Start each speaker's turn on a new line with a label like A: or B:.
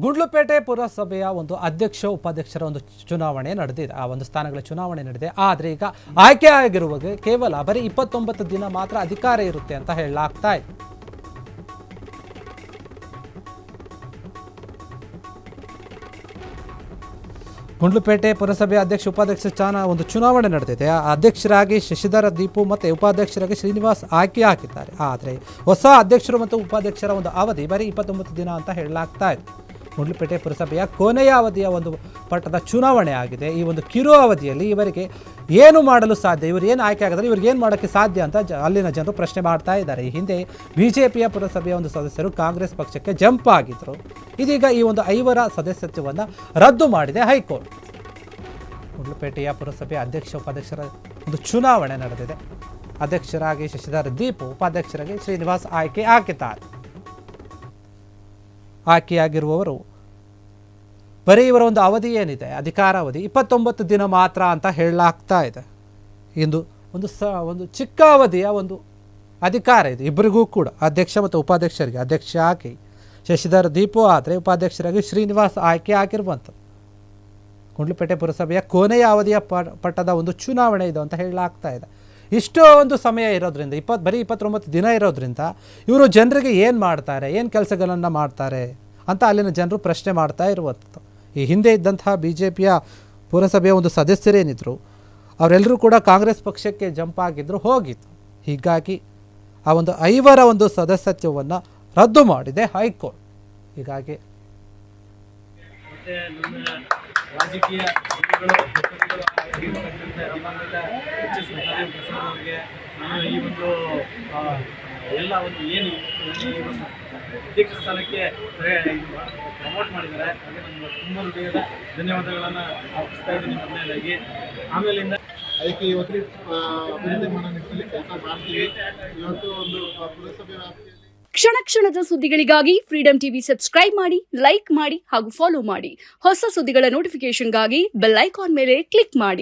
A: ಗುಂಡ್ಲುಪೇಟೆ ಪುರಸಭೆಯ ಒಂದು ಅಧ್ಯಕ್ಷ ಉಪಾಧ್ಯಕ್ಷರ ಒಂದು ಚುನಾವಣೆ ನಡೆದಿದೆ. ಆ ಒಂದು ಸ್ಥಾನಗಳ ಚುನಾವಣೆ ನಡೆದಿದೆ. ಆದರೆ ಈಗ ಆಯ್ಕೆ ಆಗಿರುವಾಗ ಕೇವಲ ಬರೀ 29 ದಿನ ಮಾತ್ರ ಅಧಿಕಾರ ಇರುತ್ತೆ ಅಂತ ಹೇಳಲಾಗ್ತಾ ಇದೆ. ಗುಂಡ್ಲುಪೇಟೆ ಪುರಸಭೆ ಅಧ್ಯಕ್ಷ ಉಪಾಧ್ಯಕ್ಷ ಒಂದು ಚುನಾವಣೆ ನಡೆದಿದೆ. ಅಧ್ಯಕ್ಷರಾಗಿ ಶಶಿಧರ ದೀಪು ಮತ್ತು ಉಪಾಧ್ಯಕ್ಷರಾಗಿ ಶ್ರೀನಿವಾಸ್ ಆಯ್ಕೆ ಹಾಕಿದ್ದಾರೆ. ಆದರೆ ಹೊಸ ಅಧ್ಯಕ್ಷರು ಮತ್ತು ಉಪಾಧ್ಯಕ್ಷರ ಒಂದು ಅವಧಿ ಬರೀ 29 ದಿನ ಅಂತ ಹೇಳಲಾಗ್ತಾ ಇದೆ. ಗುಂಡ್ಲುಪೇಟೆ ಪುರಸಭೆಯ ಕೊನೆಯ ಅವಧಿಯ ಒಂದು ಪಟ್ಟದ ಚುನಾವಣೆ ಆಗಿದೆ. ಈ ಒಂದು ಕಿರು ಅವಧಿಯಲ್ಲಿ ಇವರಿಗೆ ಏನು ಮಾಡಲು ಸಾಧ್ಯ, ಇವರು ಏನು ಆಯ್ಕೆ ಆಗಿದ್ದಾರೆ, ಇವ್ರಿಗೆ ಏನು ಮಾಡೋಕ್ಕೆ ಸಾಧ್ಯ ಅಂತ ಅಲ್ಲಿನ ಜನರು ಪ್ರಶ್ನೆ ಮಾಡ್ತಾ ಇದ್ದಾರೆ. ಈ ಹಿಂದೆ ಬಿಜೆಪಿಯ ಪುರಸಭೆಯ ಒಂದು ಸದಸ್ಯರು ಕಾಂಗ್ರೆಸ್ ಪಕ್ಷಕ್ಕೆ ಜಂಪ್ ಆಗಿದ್ದರು. ಇದೀಗ ಈ ಒಂದು 5ರ ಸದಸ್ಯತ್ವವನ್ನು ರದ್ದು ಮಾಡಿದೆ ಹೈಕೋರ್ಟ್. ಗುಂಡ್ಲುಪೇಟೆಯ ಪುರಸಭೆಯ ಅಧ್ಯಕ್ಷ ಉಪಾಧ್ಯಕ್ಷರ ಒಂದು ಚುನಾವಣೆ ನಡೆದಿದೆ. ಅಧ್ಯಕ್ಷರಾಗಿ ಶಶಿಧರ ದೀಪು, ಉಪಾಧ್ಯಕ್ಷರಾಗಿ ಶ್ರೀನಿವಾಸ್ ಆಯ್ಕೆ ಹಾಕಿದ್ದಾರೆ. ಆಯ್ಕೆಯಾಗಿರುವವರು ಬರೀ ಇವರ ಒಂದು ಅವಧಿ ಏನಿದೆ, ಅಧಿಕಾರ ಅವಧಿ 29 ದಿನ ಮಾತ್ರ ಅಂತ ಹೇಳಲಾಗ್ತಾ ಇದೆ. ಇಂದು ಒಂದು ಚಿಕ್ಕ ಅವಧಿಯ ಒಂದು ಅಧಿಕಾರ ಇದೆ ಇಬ್ಬರಿಗೂ ಕೂಡ, ಅಧ್ಯಕ್ಷ ಮತ್ತು ಉಪಾಧ್ಯಕ್ಷರಿಗೆ. ಅಧ್ಯಕ್ಷ ಆಗಿ ಶಶಿಧರ ದೀಪು ಆದರೆ ಉಪಾಧ್ಯಕ್ಷರಾಗಿ ಶ್ರೀನಿವಾಸ್ ಆಯ್ಕೆ ಆಗಿರುವಂಥದ್ದು. ಗುಂಡ್ಲುಪೇಟೆ ಪುರಸಭೆಯ ಕೊನೆಯ ಅವಧಿಯ ಪಟ್ಟದ ಒಂದು ಚುನಾವಣೆ ಇದೆ ಅಂತ ಹೇಳಲಾಗ್ತಾ ಇದೆ. ಇಷ್ಟೋ ಒಂದು ಸಮಯ ಇರೋದ್ರಿಂದ, ಬರೀ 29 ದಿನ ಇರೋದ್ರಿಂದ ಇವರು ಜನರಿಗೆ ಏನು ಮಾಡ್ತಾರೆ, ಏನು ಕೆಲಸಗಳನ್ನು ಮಾಡ್ತಾರೆ ಅಂತ ಅಲ್ಲಿನ ಜನರು ಪ್ರಶ್ನೆ ಮಾಡ್ತಾ ಇರುವಂಥದ್ದು. ಈ ಹಿಂದೆ ಇದ್ದಂತಹ BJPಯ ಪುರಸಭೆಯ ಒಂದು ಸದಸ್ಯರೇನಿದ್ರು ಅವರೆಲ್ಲರೂ ಕೂಡ ಕಾಂಗ್ರೆಸ್ ಪಕ್ಷಕ್ಕೆ ಜಂಪ್ ಆಗಿದ್ರು, ಹೋಗಿತ್ತು. ಹೀಗಾಗಿ ಆ ಒಂದು 5ರ ಒಂದು ಸದಸ್ಯತ್ವವನ್ನು ರದ್ದು ಮಾಡಿದೆ ಹೈಕೋರ್ಟ್. ಹೀಗಾಗಿ
B: ರಾಜಕೀಯ ದಿವಂಗತ ನಾನು ಈ ಒಂದು ಎಲ್ಲ ಒಂದು ಏನು ಈ ಒಂದು ಅಧ್ಯಕ್ಷ ಸ್ಥಾನಕ್ಕೆ ಪ್ರಮೋಟ್ ಮಾಡಿದ್ದಾರೆ. ಹಾಗೆ ನಮ್ಮ ತುಂಬ ಹೃದಯದ ಧನ್ಯವಾದಗಳನ್ನು ಅರ್ಪಿಸ್ತಾ ಇದ್ದೀನಿ ಮೊದಲನೇದಾಗಿ. ಆಮೇಲಿಂದ
C: ಅದಕ್ಕೆ ಇವತ್ತು ಅಭಿವೃದ್ಧಿ ಮಾಡೋ ನಿಟ್ಟಿನಲ್ಲಿ ಕೆಲಸ ಮಾಡ್ತೀವಿ. ಇವತ್ತು ಒಂದು ಪುರಸಭೆ ವ್ಯಾಪ್ತಿಯಲ್ಲಿ
D: ಕ್ಷಣ ಕ್ಷಣದ ಸುದ್ದಿಗಳಿಗಾಗಿ ಫ್ರೀಡಂ ಟಿವಿ ಸಬ್ಸ್ಕ್ರೈಬ್ ಮಾಡಿ, ಲೈಕ್ ಮಾಡಿ ಹಾಗೂ ಫಾಲೋ ಮಾಡಿ. ಹೊಸ ಸುದ್ದಿಗಳ ನೋಟಿಫಿಕೇಶನ್ಗಾಗಿ ಬೆಲ್ ಐಕಾನ್ ಮೇಲೆ ಕ್ಲಿಕ್ ಮಾಡಿ.